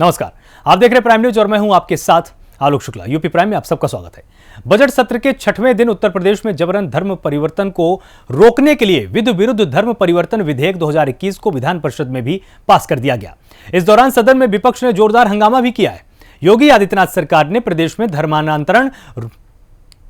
नमस्कार, आप देख रहे प्राइम न्यूज और मैं हूं आपके साथ आलोक शुक्ला। यूपी प्राइम में आप सबका स्वागत है। बजट सत्र के 6वें दिन उत्तर प्रदेश में जबरन धर्म परिवर्तन को रोकने के लिए विधि विरुद्ध धर्म परिवर्तन विधेयक 2021 को विधान परिषद में भी पास कर दिया गया। इस दौरान सदन में विपक्ष ने जोरदार हंगामा भी किया है। योगी आदित्यनाथ सरकार ने प्रदेश में धर्मांतरण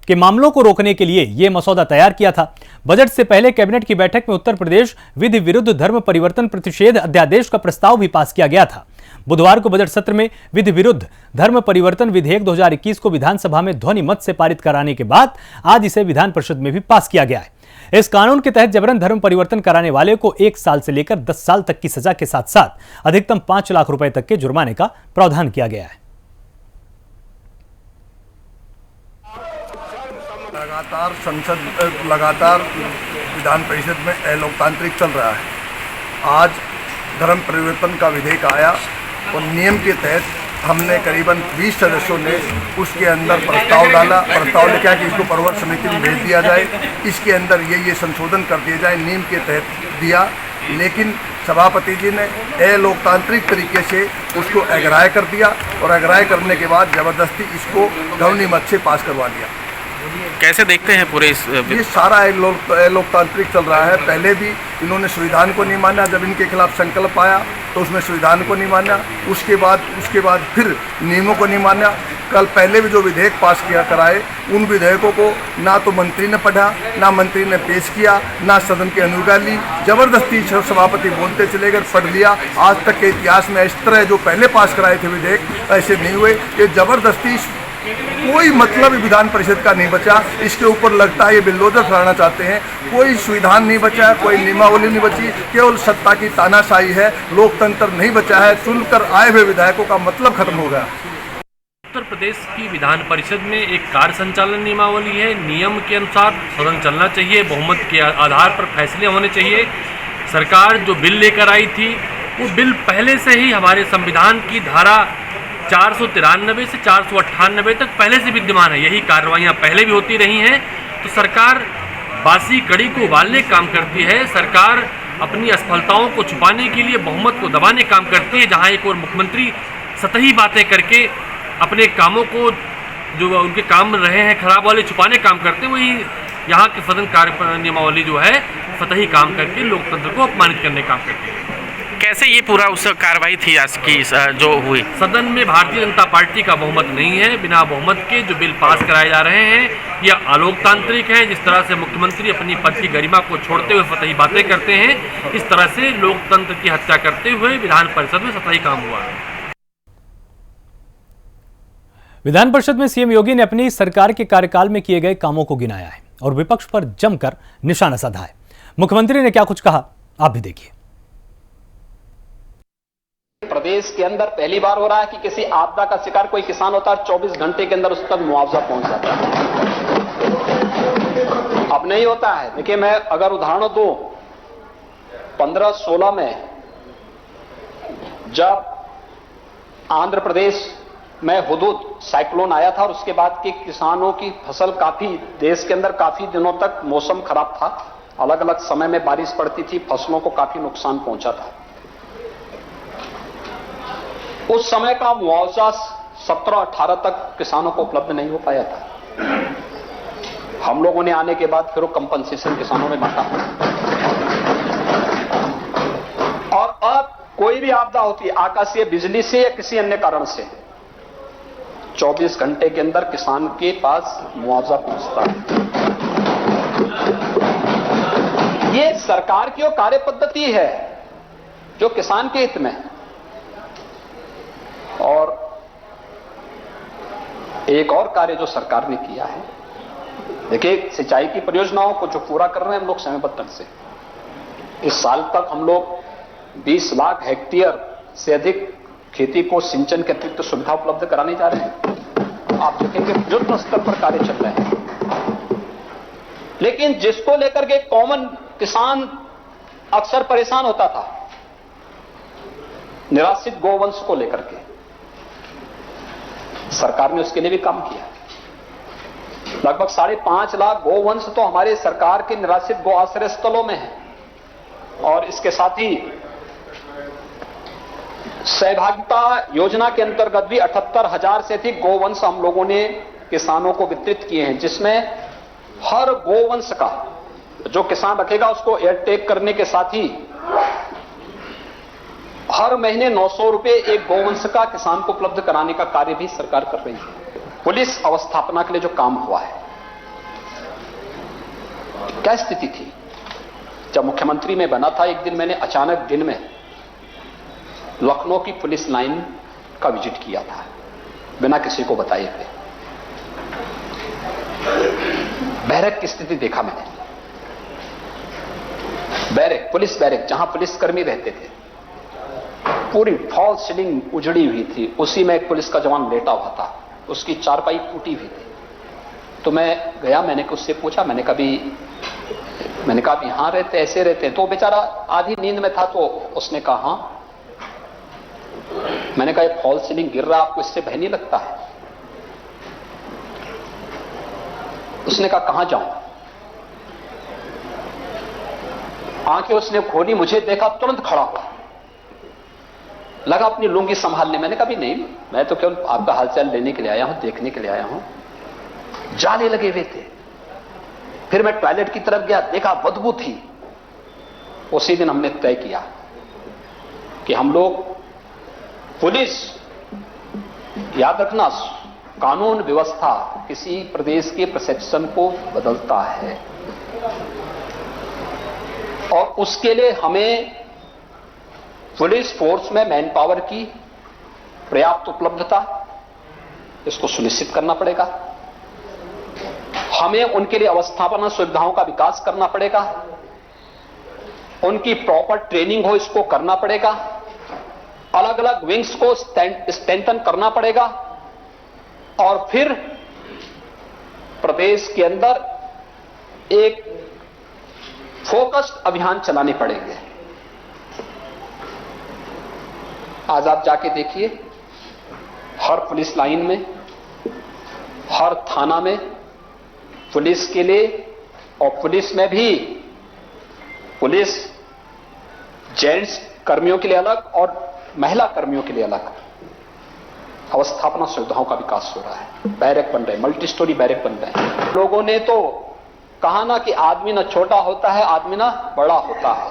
के मामलों को रोकने के लिए यह मसौदा तैयार किया था। बजट से पहले कैबिनेट की बैठक में उत्तर प्रदेश विधि विरुद्ध धर्म परिवर्तन प्रतिषेध अध्यादेश का प्रस्ताव भी पास किया गया था। बुधवार को बजट सत्र में विधि विरुद्ध धर्म परिवर्तन विधेयक 2021 को विधानसभा में ध्वनि मत से पारित कराने के बाद आज इसे विधान परिषद में भी पास किया गया है। इस कानून के तहत जबरन धर्म परिवर्तन कराने वाले को 1 साल से लेकर 10 साल तक की सजा के साथ साथ अधिकतम 5 लाख रुपए तक के जुर्माने का प्रावधान किया गया है। लगातार विधान परिषद में अलोकतांत्रिक चल रहा है। आज धर्म परिवर्तन का विधेयक आया और नियम के तहत हमने करीबन 20 सदस्यों ने उसके अंदर प्रस्ताव डाला। प्रस्ताव लिखा कि इसको प्रवर समिति में भेज दिया जाए, इसके अंदर ये संशोधन कर दिया जाए, नियम के तहत दिया। लेकिन सभापति जी ने अलोकतांत्रिक तरीके से उसको अग्राह्य कर दिया और अग्राह्य करने के बाद ज़बरदस्ती इसको ध्वनि मत से पास करवा दिया। कैसे देखते हैं पूरे ये सारा लोकतांत्रिक चल रहा है। पहले भी इन्होंने संविधान को नहीं माना, जब इनके खिलाफ संकल्प आया तो उसमें संविधान को नहीं माना, उसके बाद फिर नियमों को नहीं माना। कल पहले भी जो विधेयक पास किया कराए उन विधेयकों को ना तो मंत्री ने पढ़ा, ना मंत्री ने पेश किया, ना सदन की अनुज्ञा ली। जबरदस्ती सभापति बोलते चले गए, पढ़ लिया। आज तक के इतिहास में इस तरह जो पहले पास कराए थे विधेयक ऐसे नहीं हुए। ये जबरदस्ती कोई मतलब विधान परिषद का नहीं बचा। इसके ऊपर लगता है ये बिल्डोजर फैलाना चाहते हैं। कोई संविधान नहीं बचा, कोई नियमावली नहीं बची, केवल सत्ता की तानाशाही है। लोकतंत्र नहीं बचा है। चुनकर आए हुए विधायकों का मतलब खत्म हो गया। उत्तर प्रदेश की विधान परिषद में एक कार्य संचालन नियमावली है। नियम के अनुसार सदन चलना चाहिए, बहुमत के आधार पर फैसले होने चाहिए। सरकार जो बिल लेकर आई थी वो बिल पहले से ही हमारे संविधान की धारा 493 से 498 तक पहले से विद्यमान है। यही कार्रवाइयाँ पहले भी होती रही हैं। तो सरकार बासी कड़ी को उबालने काम करती है। सरकार अपनी असफलताओं को छुपाने के लिए बहुमत को दबाने काम करती है। जहाँ एक और मुख्यमंत्री सतही बातें करके अपने कामों को जो उनके काम रहे हैं खराब वाले छुपाने काम करते हैं, वही यहाँ के सदन कार्य नियमावली जो है सतही काम करके लोकतंत्र को अपमानित करने काम करती है। कैसे ये पूरा उस कार्रवाई थी आज की जो हुई? सदन में भारतीय जनता पार्टी का बहुमत नहीं है। बिना बहुमत के जो बिल पास कराए जा रहे हैं यह अलोकतांत्रिक है। जिस तरह से मुख्यमंत्री अपनी पद की गरिमा को छोड़ते हुए सतही बातें करते हैं, इस तरह से लोकतंत्र की हत्या करते हुए विधान परिषद में सतही काम हुआ है। विधान परिषद में सीएम योगी ने अपनी सरकार के कार्यकाल में किए गए कामों को गिनाया है और विपक्ष पर जमकर निशाना साधा है। मुख्यमंत्री ने क्या कुछ कहा, आप भी देखिए। प्रदेश के अंदर पहली बार हो रहा है कि किसी आपदा का शिकार कोई किसान होता है, 24 घंटे के अंदर उस तक मुआवजा पहुंच जाता है। अब नहीं होता है। देखिए, मैं अगर उदाहरण दूं, 15-16 में जब आंध्र प्रदेश में हुदूद साइक्लोन आया था और उसके बाद के किसानों की फसल काफी देश के अंदर काफी दिनों तक मौसम खराब था, अलग अलग समय में बारिश पड़ती थी, फसलों को काफी नुकसान पहुंचा था। उस समय का मुआवजा 17-18 तक किसानों को उपलब्ध नहीं हो पाया था। हम लोगों ने आने के बाद फिर वो कंपनसेशन किसानों में बांटा और अब कोई भी आपदा होती है, आकाशीय बिजली से या किसी अन्य कारण से, 24 घंटे के अंदर किसान के पास मुआवजा पहुंचता है। ये सरकार की वो कार्य पद्धति है जो किसान के हित में है। और एक और कार्य जो सरकार ने किया है, देखिए, सिंचाई की परियोजनाओं को जो पूरा कर रहे हैं हम लोग समयबद्ध ढंग से। इस साल तक हम लोग 20 लाख हेक्टेयर से अधिक खेती को सिंचन के अतिरिक्त सुविधा उपलब्ध कराने जा रहे हैं। आप देखेंगे युद्ध स्तर पर कार्य चल रहे हैं। लेकिन जिसको लेकर के कॉमन किसान अक्सर परेशान होता था, निराश्रित गोवंश को लेकर के, सरकार ने उसके लिए भी काम किया। लगभग 5.5 लाख गोवंश तो हमारे सरकार के निराश्रित गो आश्रय स्थलों में है और इसके साथ ही सहभागिता योजना के अंतर्गत भी 78,000 से अधिक गोवंश हम लोगों ने किसानों को वितरित किए हैं, जिसमें हर गोवंश का जो किसान रखेगा उसको एयरटेग करने के साथ ही हर महीने 900 रुपए एक गोवंश का किसान को उपलब्ध कराने का कार्य भी सरकार कर रही है। पुलिस अवस्थापना के लिए जो काम हुआ है, क्या स्थिति थी जब मुख्यमंत्री में बना था। एक दिन मैंने अचानक दिन में लखनऊ की पुलिस लाइन का विजिट किया था, बिना किसी को बताए हुए। बैरक की स्थिति देखा मैंने, बैरक, पुलिस बैरक, जहां पुलिसकर्मी रहते थे, पूरी फॉल सीलिंग उजड़ी हुई थी, उसी में एक पुलिस का जवान लेटा हुआ था, उसकी चारपाई टूटी हुई थी। तो मैं गया, मैंने उससे पूछा, मैंने कहा आप यहां रहते, ऐसे रहते हैं? तो बेचारा आधी नींद में था, तो उसने कहा हाँ। मैंने कहा ये फॉल सीलिंग गिर रहा, आपको इससे भय नहीं लगता है? उसने कहा कहां जाऊं? आंखें उसने खोली, मुझे देखा, तुरंत खड़ा हुआ, लगा अपनी लुंगी संभालने। मैंने कहा भी नहीं, मैं तो केवल आपका हालचाल लेने के लिए आया हूं, देखने के लिए आया हूं। जाले लगे हुए थे। फिर मैं टॉयलेट की तरफ गया, देखा बदबू थी। उसी दिन हमने तय किया कि हम लोग पुलिस, याद रखना, कानून व्यवस्था किसी प्रदेश के परसेप्शन को बदलता है और उसके लिए हमें पुलिस फोर्स में मैन पावर की पर्याप्त उपलब्धता, इसको सुनिश्चित करना पड़ेगा। हमें उनके लिए अवस्थापना सुविधाओं का विकास करना पड़ेगा, उनकी प्रॉपर ट्रेनिंग हो, इसको करना पड़ेगा। अलग अलग विंग्स को स्ट्रेंथन करना पड़ेगा और फिर प्रदेश के अंदर एक फोकस्ड अभियान चलाने पड़ेंगे। आज आप जाके देखिए, हर पुलिस लाइन में, हर थाना में पुलिस के लिए, और पुलिस में भी पुलिस जेंट्स कर्मियों के लिए अलग और महिला कर्मियों के लिए अलग अवस्थापना सुविधाओं का विकास हो रहा है। बैरक बन रहे, मल्टी स्टोरी बैरक बन रहे हैं। लोगों ने तो कहा ना कि आदमी ना छोटा होता है, आदमी ना बड़ा होता है।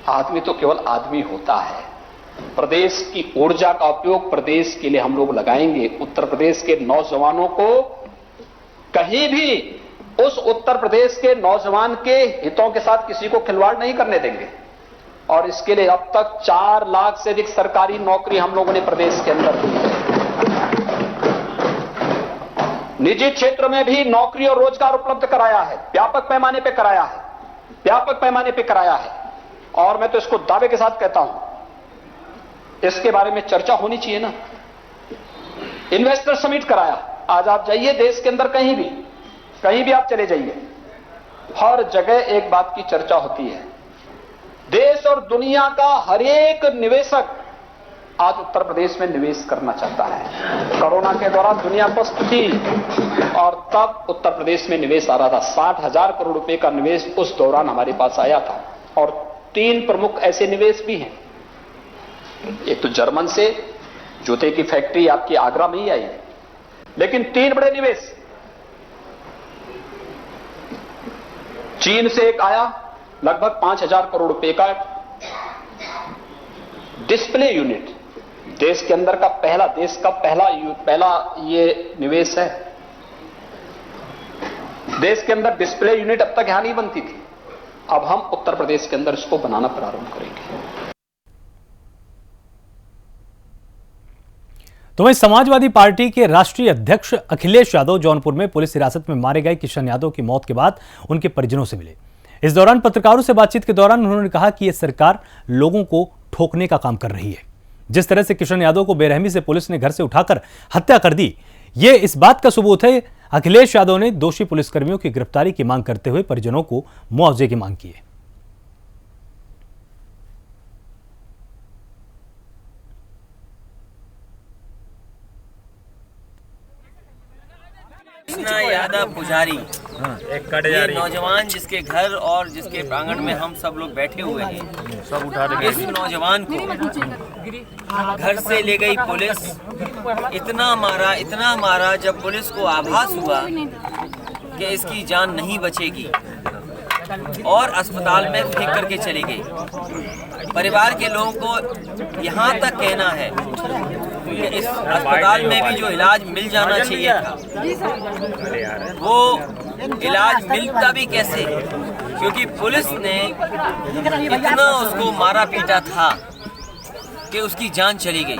आदमी तो केवल आदमी होता है। प्रदेश की ऊर्जा का उपयोग प्रदेश के लिए हम लोग लगाएंगे। उत्तर प्रदेश के नौजवानों को कहीं भी उस उत्तर प्रदेश के नौजवान के हितों के साथ किसी को खिलवाड़ नहीं करने देंगे। और इसके लिए अब तक 4 लाख से अधिक सरकारी नौकरी हम लोगों ने प्रदेश के अंदर दी है। निजी क्षेत्र में भी नौकरी और रोजगार उपलब्ध कराया है, व्यापक पैमाने पे कराया है, व्यापक पैमाने पे कराया है। और मैं तो इसको दावे के साथ कहता हूं, इसके बारे में चर्चा होनी चाहिए ना। इन्वेस्टर समिट कराया। आज आप जाइए देश के अंदर, कहीं भी आप चले जाइए, हर जगह एक बात की चर्चा होती है। देश और दुनिया का हर एक निवेशक आज उत्तर प्रदेश में निवेश करना चाहता है। कोरोना के दौरान दुनिया पस्त थी और तब उत्तर प्रदेश में निवेश आ रहा था। 60,000 करोड़ रुपए का निवेश उस दौरान हमारे पास आया था। और 3 प्रमुख ऐसे निवेश भी हैं। एक तो जर्मन से जूते की फैक्ट्री आपकी आगरा में ही आई है, लेकिन 3 बड़े निवेश। चीन से एक आया लगभग 5,000 करोड़ रुपए का डिस्प्ले यूनिट। देश के अंदर का पहला ये निवेश है। देश के अंदर डिस्प्ले यूनिट अब तक यहां नहीं बनती थी। अब हम उत्तर प्रदेश के अंदर इसको बनाना प्रारंभ करेंगे। तो वहीं समाजवादी पार्टी के राष्ट्रीय अध्यक्ष अखिलेश यादव जौनपुर में पुलिस हिरासत में मारे गए किशन यादव की मौत के बाद उनके परिजनों से मिले। इस दौरान पत्रकारों से बातचीत के दौरान उन्होंने कहा कि यह सरकार लोगों को ठोकने का काम कर रही है। जिस तरह से किशन यादव को बेरहमी से पुलिस ने घर से उठाकर हत्या कर दी, ये इस बात का सबूत है। अखिलेश यादव ने दोषी पुलिसकर्मियों की गिरफ्तारी की मांग करते हुए परिजनों को मुआवजे की मांग की है। कृष्णा यादव पुजारी ये नौजवान जिसके घर और जिसके प्रांगण में हम सब लोग बैठे हुए हैं, इस नौजवान को घर से ले गई पुलिस, इतना मारा जब पुलिस को आभास हुआ कि इसकी जान नहीं बचेगी और अस्पताल में फेंक करके चली गई। परिवार के लोगों को यहाँ तक कहना है कि इस अस्पताल में भी जो इलाज मिल जाना चाहिए था, वो इलाज मिलता भी कैसे, क्योंकि पुलिस ने इतना उसको मारा पीटा था कि उसकी जान चली गई।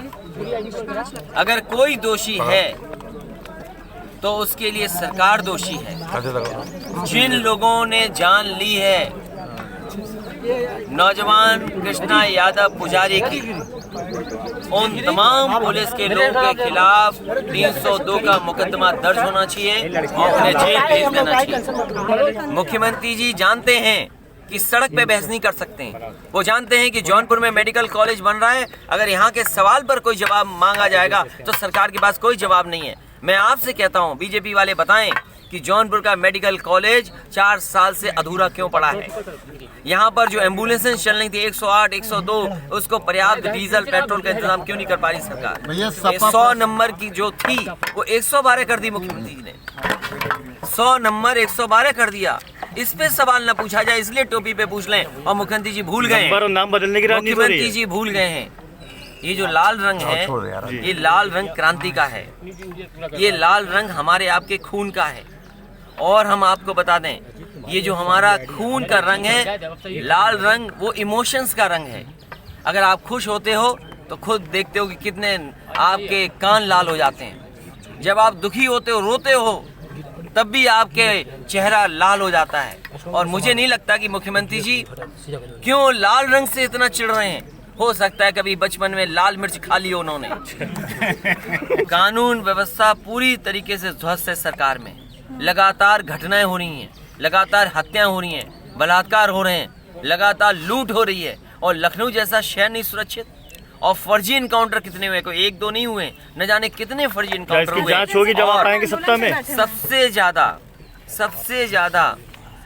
अगर कोई दोषी है तो उसके लिए सरकार दोषी है। जिन लोगों ने जान ली है नौजवान कृष्णा यादव पुजारी की, उन तमाम पुलिस के लोगों के खिलाफ 302 का मुकदमा दर्ज होना चाहिए और उन्हें जेल भेज देना चाहिए। मुख्यमंत्री जी जानते हैं कि सड़क पे बहस नहीं कर सकते हैं। वो जानते हैं कि जौनपुर में मेडिकल कॉलेज बन रहा है, अगर यहाँ के सवाल पर कोई जवाब मांगा जाएगा तो सरकार के पास कोई जवाब नहीं है। मैं आपसे कहता हूँ, बीजेपी वाले बताएं कि जौनपुर का मेडिकल कॉलेज 4 साल से अधूरा क्यों पड़ा है। यहाँ पर जो एम्बुलेंसें चल रही थी 108, 102, उसको पर्याप्त डीजल पेट्रोल का इंतजाम क्यों नहीं कर पा रही सरकार। 100 नंबर की जो थी वो 112 कर दी मुख्यमंत्री जी ने, 100 नंबर 112 कर दिया। इस पे सवाल न पूछा जाए, इसलिए टोपी पे पूछ लें और मुख्यमंत्री जी भूल गए हैं, नाम बदलने की राजनीति हो रही है। मुख्यमंत्री जी भूल गए हैं। ये जो लाल रंग है, ये लाल रंग क्रांति का है, ये लाल रंग हमारे आपके खून का है। और हम आपको बता दें, ये जो हमारा खून का रंग है, लाल रंग, वो इमोशंस का रंग है। अगर आप खुश होते हो तो खुद देखते हो कि कितने आपके कान लाल हो जाते हैं। जब आप दुखी होते हो, रोते हो, तब भी आपके चेहरा लाल हो जाता है। और मुझे नहीं लगता कि मुख्यमंत्री जी क्यों लाल रंग से इतना चिढ़ रहे हैं। हो सकता है कभी बचपन में लाल मिर्च खा ली उन्होंने। कानून व्यवस्था पूरी तरीके से ध्वस्त है सरकार में। लगातार घटनाएं हो रही हैं, लगातार हत्याएं हो रही हैं, बलात्कार हो रहे हैं, लगातार लूट हो रही है। और लखनऊ जैसा शहर नहीं सुरक्षित। और फर्जी इनकाउंटर कितने हुए, कोई 1-2 नहीं हुए, न जाने कितने फर्जी इनकाउंटर हुए। जांच होगी जब आप आएंगे सत्ता में। सबसे ज्यादा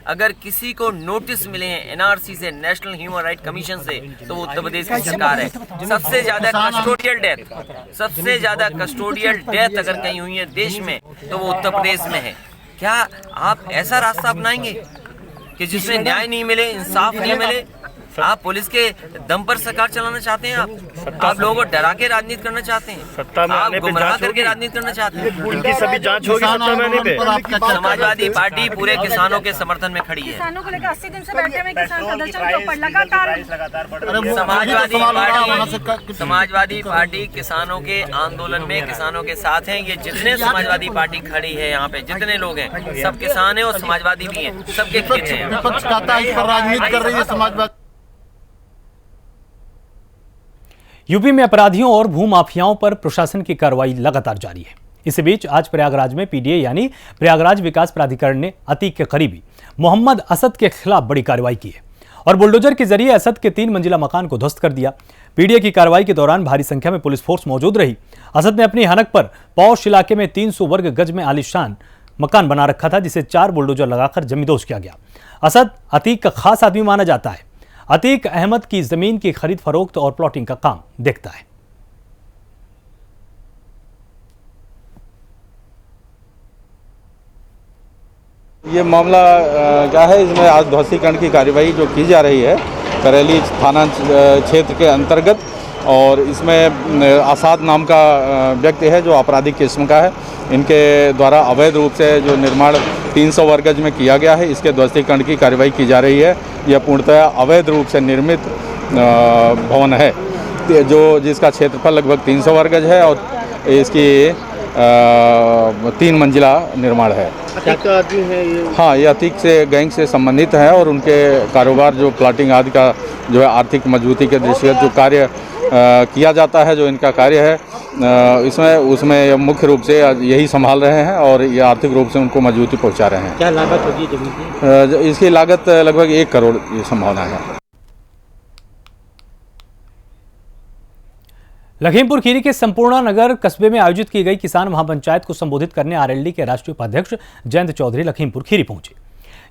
अगर किसी को नोटिस मिले हैं एनआरसी से, नेशनल ह्यूमन राइट कमीशन से, तो वो उत्तर प्रदेश की सरकार है। सबसे ज्यादा कस्टोडियल डेथ अगर कहीं हुई है देश में तो वो उत्तर प्रदेश में है। क्या आप ऐसा रास्ता अपनाएंगे कि जिसमें न्याय नहीं मिले, इंसाफ नहीं मिले? आप पुलिस के दम पर सरकार चलाना चाहते हैं? आप लोगों को डरा के राजनीति करना चाहते हैं? सत्ता में आप गुमराह करके राजनीति करना चाहते हैं? इनकी सभी जांच होगी सत्ता में आने पे। समाजवादी पार्टी पूरे किसानों के समर्थन में खड़ी है। किसानों को लेकर 80 दिन से बैठे हुए किसान प्रदर्शन के ऊपर लगातार समाजवादी पार्टी किसानों के आंदोलन में किसानों के साथ हैं। ये जितने समाजवादी पार्टी खड़ी है यहाँ पे, जितने लोग हैं, सब किसान हैं और समाजवादी भी हैं, सबके खेत हैं। विपक्ष कहता है इस पर राजनीति कर रही है समाजवादी। यूपी में अपराधियों और भूमाफियाओं पर प्रशासन की कार्रवाई लगातार जारी है। इसी बीच आज प्रयागराज में पीडीए यानी प्रयागराज विकास प्राधिकरण ने अतीक के करीबी मोहम्मद असद के खिलाफ बड़ी कार्रवाई की है और बुलडोजर के जरिए असद के 3 मंजिला मकान को ध्वस्त कर दिया। पीडीए की कार्रवाई के दौरान भारी संख्या में पुलिस फोर्स मौजूद रही। असद ने अपनी हनक पर पौष इलाके में 300 वर्ग गज में आलीशान मकान बना रखा था, जिसे 4 बुलडोजर लगाकर जमींदोज किया गया। असद अतीक का खास आदमी माना जाता है। अतीक अहमद की जमीन की खरीद फरोख्त और प्लॉटिंग का काम देखता है। ये मामला क्या है, इसमें आज ध्वस्तीकरण की कार्यवाही जो की जा रही है करेली थाना क्षेत्र के अंतर्गत, और इसमें आसाद नाम का व्यक्ति है जो आपराधिक किस्म का है। इनके द्वारा अवैध रूप से जो निर्माण 300 वर्ग गज में किया गया है, इसके ध्वस्तीकरण की कार्रवाई की जा रही है। यह पूर्णतः अवैध रूप से निर्मित भवन है जो जिसका क्षेत्रफल लगभग 300 वर्ग गज है और इसकी 3 मंजिला निर्माण है। क्या आदमी है ये? हाँ, ये अतीक से गैंग से संबंधित है और उनके कारोबार जो प्लाटिंग आदि का जो है आर्थिक मजबूती के दृष्टिगत जो कार्य किया जाता है, जो इनका कार्य है, उसमें मुख्य रूप से यही संभाल रहे हैं और ये आर्थिक रूप से उनको मजबूती पहुंचा रहे हैं। क्या लागत होगी जमीन की? इसकी लागत लगभग 1 करोड़ ये संभावना है। लखीमपुर खीरी के संपूर्णा नगर कस्बे में आयोजित की गई किसान महापंचायत को संबोधित करने आरएलडी के राष्ट्रीय उपाध्यक्ष जयंत चौधरी लखीमपुर खीरी पहुंचे।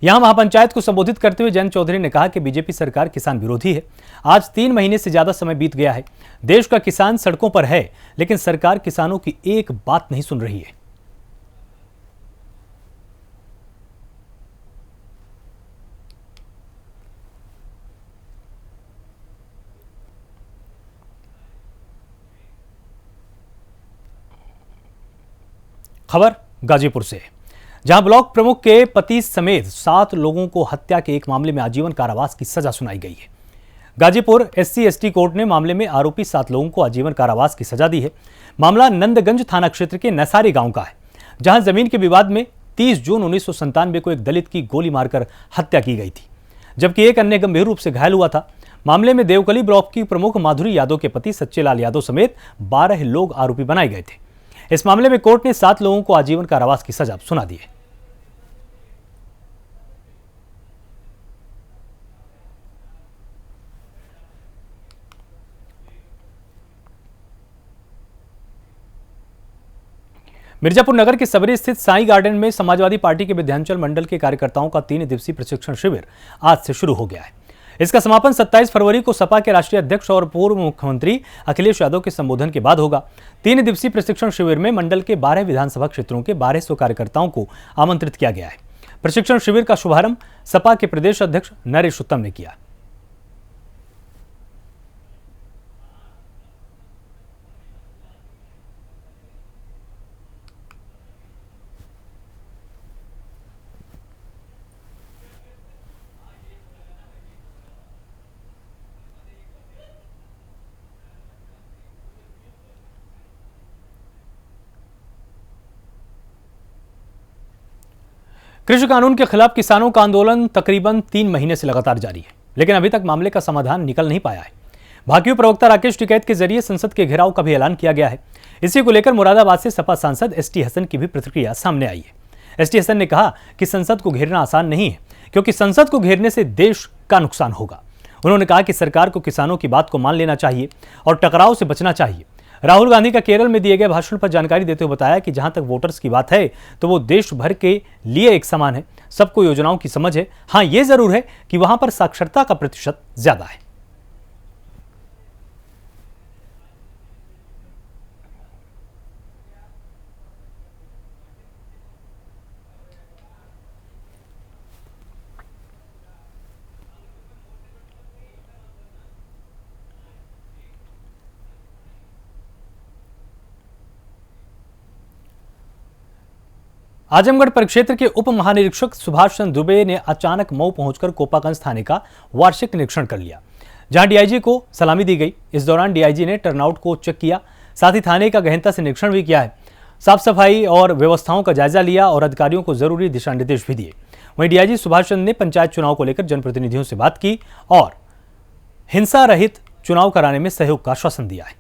यहां महापंचायत को संबोधित करते हुए जयंत चौधरी ने कहा कि बीजेपी सरकार किसान विरोधी है। आज 3 महीने से ज्यादा समय बीत गया है, देश का किसान सड़कों पर है, लेकिन सरकार किसानों की एक बात नहीं सुन रही है। खबर गाजीपुर से, जहां ब्लॉक प्रमुख के पति समेत 7 लोगों को हत्या के एक मामले में आजीवन कारावास की सजा सुनाई गई है। गाजीपुर SC/ST कोर्ट ने मामले में आरोपी 7 लोगों को आजीवन कारावास की सजा दी है। मामला नंदगंज थाना क्षेत्र के नसारी गांव का है, जहां जमीन के विवाद में 30 जून 1997 को एक दलित की गोली मारकर हत्या की गई थी, जबकि एक अन्य गंभीर रूप से घायल हुआ था। मामले में देवकली ब्लॉक की प्रमुख माधुरी यादव के पति सच्चेलाल यादव समेत 12 लोग आरोपी बनाए गए थे। इस मामले में कोर्ट ने 7 लोगों को आजीवन कारावास की सजा सुना दी है। मिर्जापुर नगर के सबरी स्थित साईं गार्डन में समाजवादी पार्टी के विंध्याचल मंडल के कार्यकर्ताओं का 3 दिवसीय प्रशिक्षण शिविर आज से शुरू हो गया है। इसका समापन 27 फरवरी को सपा के राष्ट्रीय अध्यक्ष और पूर्व मुख्यमंत्री अखिलेश यादव के संबोधन के बाद होगा। 3 दिवसीय प्रशिक्षण शिविर में मंडल के 12 विधानसभा क्षेत्रों के 1200 कार्यकर्ताओं को आमंत्रित किया गया है। प्रशिक्षण शिविर का शुभारंभ सपा के प्रदेश अध्यक्ष नरेश उत्तम ने किया। कृषि कानून के खिलाफ किसानों का आंदोलन तकरीबन 3 महीने से लगातार जारी है, लेकिन अभी तक मामले का समाधान निकल नहीं पाया है। भाकियू प्रवक्ता राकेश टिकैत के जरिए संसद के घेराव का भी ऐलान किया गया है। इसी को लेकर मुरादाबाद से सपा सांसद ST हसन की भी प्रतिक्रिया सामने आई है। ST हसन ने कहा कि संसद को घेरना आसान नहीं है, क्योंकि संसद को घेरने से देश का नुकसान होगा। उन्होंने कहा कि सरकार को किसानों की बात को मान लेना चाहिए और टकराव से बचना चाहिए। राहुल गांधी का केरल में दिए गए भाषण पर जानकारी देते हुए बताया कि जहां तक वोटर्स की बात है तो वो देश भर के लिए एक समान है, सबको योजनाओं की समझ है। हां, ये जरूर है कि वहां पर साक्षरता का प्रतिशत ज्यादा है। आजमगढ़ परिक्षेत्र के उप महानिरीक्षक सुभाष चंद्र दुबे ने अचानक मऊ पहुंचकर कोपागंज थाने का वार्षिक निरीक्षण कर लिया, जहां DIG को सलामी दी गई। इस दौरान DIG ने टर्नआउट को चेक किया, साथ ही थाने का गहनता से निरीक्षण भी किया है। साफ सफाई और व्यवस्थाओं का जायजा लिया और अधिकारियों को जरूरी दिशा निर्देश भी दिए। वहीं DIG सुभाष चंद्र ने पंचायत चुनाव को लेकर जनप्रतिनिधियों से बात की और हिंसा रहित चुनाव कराने में सहयोग का आश्वासन दिया है।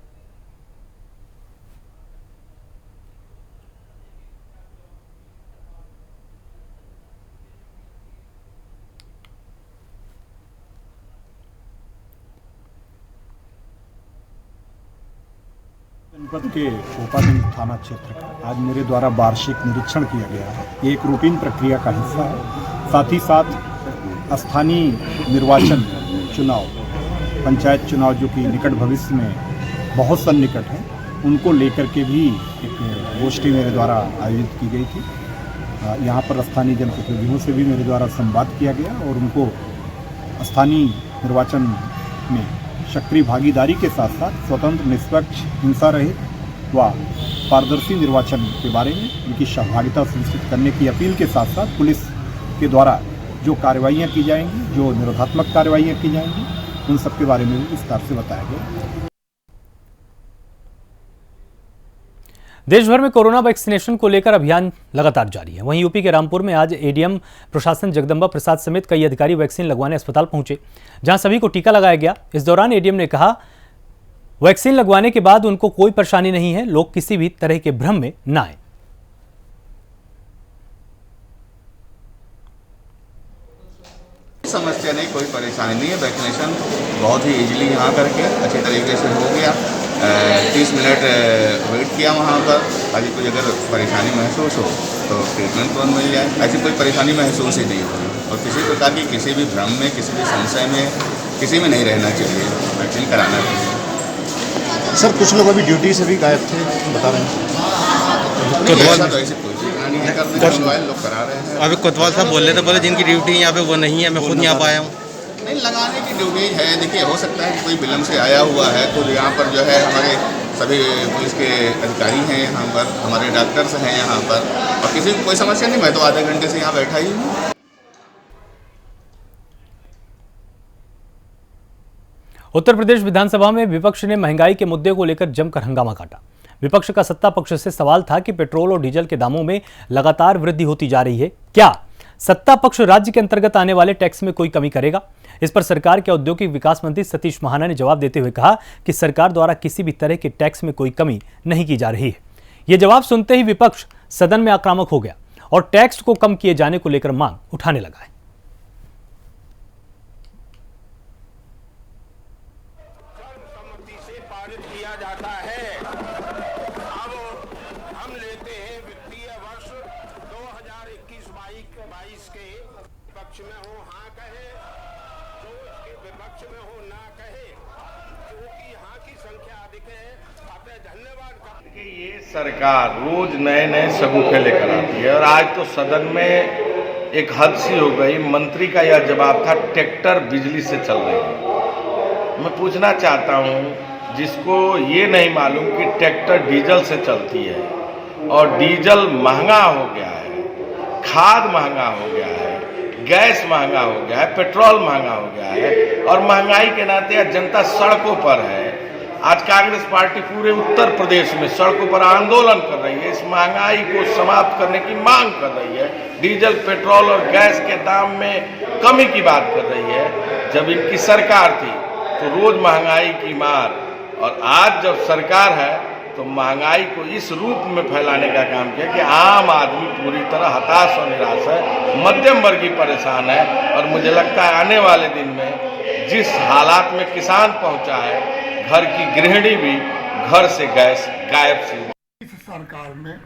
जनपद के कोपागंज थाना क्षेत्र का आज मेरे द्वारा वार्षिक निरीक्षण किया गया है। ये एक रूटीन प्रक्रिया का हिस्सा है। साथ ही साथ स्थानीय निर्वाचन चुनाव, पंचायत चुनाव जो कि निकट भविष्य में बहुत सन्निकट है, उनको लेकर के भी एक गोष्ठी मेरे द्वारा आयोजित की गई थी। यहाँ पर स्थानीय जनप्रतिनिधियों से भी मेरे द्वारा संवाद किया गया और उनको स्थानीय निर्वाचन में सक्रिय भागीदारी के साथ साथ स्वतंत्र, निष्पक्ष, हिंसा रहित व पारदर्शी निर्वाचन के बारे में उनकी सहभागिता सुनिश्चित करने की अपील के साथ साथ पुलिस के द्वारा जो कार्रवाइयाँ की जाएंगी, जो निरोधात्मक कार्रवाइयाँ की जाएंगी, उन सब के बारे में भी विस्तार से बताया गया। देश भर में कोरोना वैक्सीनेशन को लेकर अभियान लगातार जारी है। वहीं यूपी के रामपुर में आज ADM प्रशासन जगदम्बा प्रसाद समेत कई अधिकारी वैक्सीन लगवाने अस्पताल पहुंचे, जहां सभी को टीका लगाया गया। इस दौरान ADM ने कहा, वैक्सीन लगवाने के बाद उनको कोई परेशानी नहीं है, लोग किसी भी तरह के भ्रम में न आए। समस्या नहीं, कोई परेशानी नहीं है। वैक्सीनेशन बहुत ही इजीली यहाँ करके अच्छे तरीके से हो गया। 30 मिनट वेट किया वहाँ पर, ताकि कोई अगर परेशानी महसूस हो तो ट्रीटमेंट तुरंत मिल जाए। ऐसी कोई परेशानी महसूस ही नहीं हुई और किसी प्रकार की किसी भी भ्रम में, किसी भी संशय में, किसी में नहीं रहना चाहिए, वैक्सीन कराना चाहिए। सर कुछ लोग अभी ड्यूटी से भी गायब थे बता रहे हैं। ऐसा तो ऐसे कोई सूचना नहीं है, करने लोग करा रहे हैं। अभी कोतवाल साहब बोल रहे थे, बोले जिनकी ड्यूटी यहाँ पे वो नहीं है, मैं खुद यहाँ पर आया हूँ। नहीं, लगाने की ड्यूटी है। देखिए, हो सकता है कि कोई विलम्ब से आया हुआ है, तो यहाँ पर जो है हमारे सभी पुलिस के अधिकारी हैं, यहाँ पर हमारे डॉक्टर्स हैं यहाँ पर, और किसी को कोई समस्या नहीं। मैं तो आधे घंटे से यहाँ बैठा ही हूँ। उत्तर प्रदेश विधानसभा में विपक्ष ने महंगाई के मुद्दे को लेकर जमकर हंगामा काटा। विपक्ष का सत्ता पक्ष से सवाल था कि पेट्रोल और डीजल के दामों में लगातार वृद्धि होती जा रही है, क्या सत्ता पक्ष राज्य के अंतर्गत आने वाले टैक्स में कोई कमी करेगा? इस पर सरकार के औद्योगिक विकास मंत्री सतीश महाना ने जवाब देते हुए कहा कि सरकार द्वारा किसी भी तरह के टैक्स में कोई कमी नहीं की जा रही है। यह जवाब सुनते ही विपक्ष सदन में आक्रामक हो गया और टैक्स को कम किए जाने को लेकर मांग उठाने लगा है। ये सरकार रोज नए नए शगुफे लेकर आती है और आज तो सदन में एक हद सी हो गई। मंत्री का यह जवाब था ट्रैक्टर बिजली से चल रही है। मैं पूछना चाहता हूं, जिसको ये नहीं मालूम कि ट्रैक्टर डीजल से चलती है और डीजल महंगा हो गया है, खाद महंगा हो गया है, गैस महंगा हो गया है, पेट्रोल महंगा हो गया है और महंगाई के नाते जनता सड़कों पर है। आज कांग्रेस पार्टी पूरे उत्तर प्रदेश में सड़कों पर आंदोलन कर रही है, इस महंगाई को समाप्त करने की मांग कर रही है, डीजल, पेट्रोल और गैस के दाम में कमी की बात कर रही है। जब इनकी सरकार थी तो रोज महंगाई की मार, और आज जब सरकार है तो महंगाई को इस रूप में फैलाने का काम किया कि आम आदमी पूरी तरह हताश और निराश है, मध्यम वर्गीय परेशान है। और मुझे लगता है आने वाले दिन में जिस हालात में किसान पहुंचा है, घर की गृहिणी भी घर से गैस गायब सी। इस सरकार में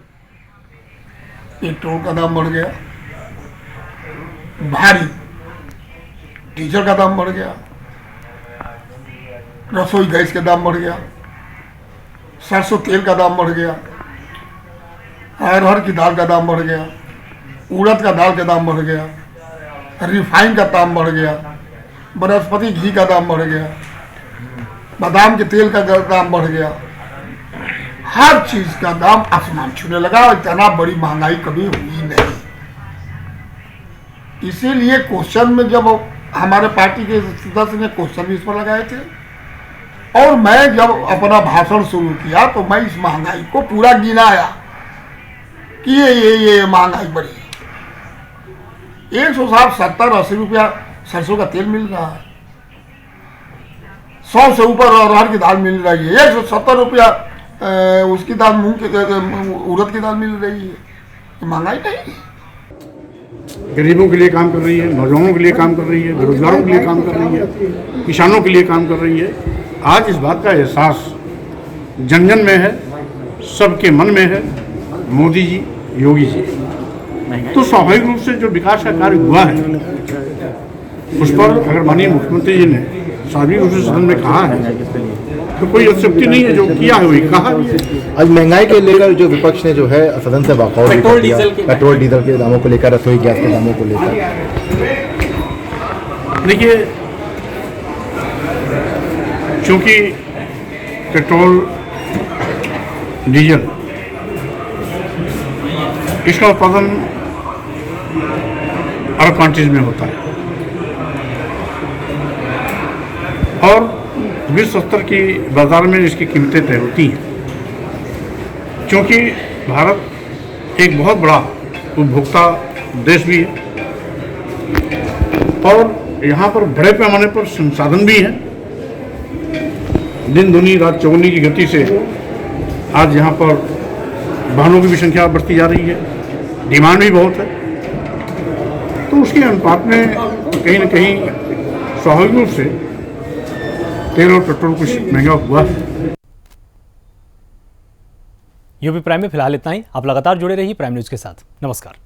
पेट्रोल का दाम बढ़ गया, भारी डीजल का दाम बढ़ गया, रसोई गैस का दाम बढ़ गया, सरसों तेल का दाम बढ़ गया, अरहर की दाल का दाम बढ़ गया, उड़द का दाल का दाम बढ़ गया, रिफाइन का दाम बढ़ गया, बनस्पति घी का दाम बढ़ गया, बादाम के तेल का दाम बढ़ गया। हर चीज का दाम आसमान छूने लगा और इतना बड़ी महंगाई कभी हुई नहीं। इसीलिए क्वेश्चन में जब हमारे पार्टी के सदस्य ने क्वेश्चन भी इस पर लगाए थे और मैं जब अपना भाषण शुरू किया तो मैं इस महंगाई को पूरा गिनाया कि ये महंगाई बढ़ी। 160-80 रुपया सरसों का तेल मिल रहा है, 100 से ऊपर अरहर की दाल मिल रही है, 170 रुपया उसकी दाल, मूंग की उड़द की दाल मिल रही है। महंगाई नहीं है। गरीबों के लिए काम कर रही है, नौजवानों के लिए काम कर रही है, बेरोजगारों के लिए काम कर रही है, किसानों के लिए काम कर रही है। आज इस बात का एहसास जन जन में है, सबके मन में है। मोदी जी, योगी जी, तो स्वाभाविक रूप से जो विकास का कार्य हुआ है उस पर अगर माननीय मुख्यमंत्री जी ने स्वाभाविक रूप से सदन में कहा है तो कोई अतिशयोक्ति नहीं है। जो किया है वही कहा। आज महंगाई के लेकर जो विपक्ष ने जो है सदन से वॉकआउट पेट्रोल डीजल के दामों को लेकर, रसोई गैस के दामों को लेकर, देखिए चूंकि पेट्रोल डीजल इसका उत्पादन अरब कंट्रीज में होता है और विश्व स्तर की बाजार में इसकी कीमतें तय होती हैं। क्योंकि भारत एक बहुत बड़ा उपभोक्ता देश भी है और यहाँ पर बड़े पैमाने पर संसाधन भी हैं। दिन दुनी रात चौगुनी की गति से आज यहाँ पर वाहनों की भी संख्या बढ़ती जा रही है, डिमांड भी बहुत है। तो उसके अनुपात में कहीं न कहीं स्वाभाविक रूप से तेल और पेट्रोल कुछ महंगा हुआ है। यूपी प्राइम में फिलहाल इतना ही। आप लगातार जुड़े रहिए प्राइम न्यूज के साथ। नमस्कार।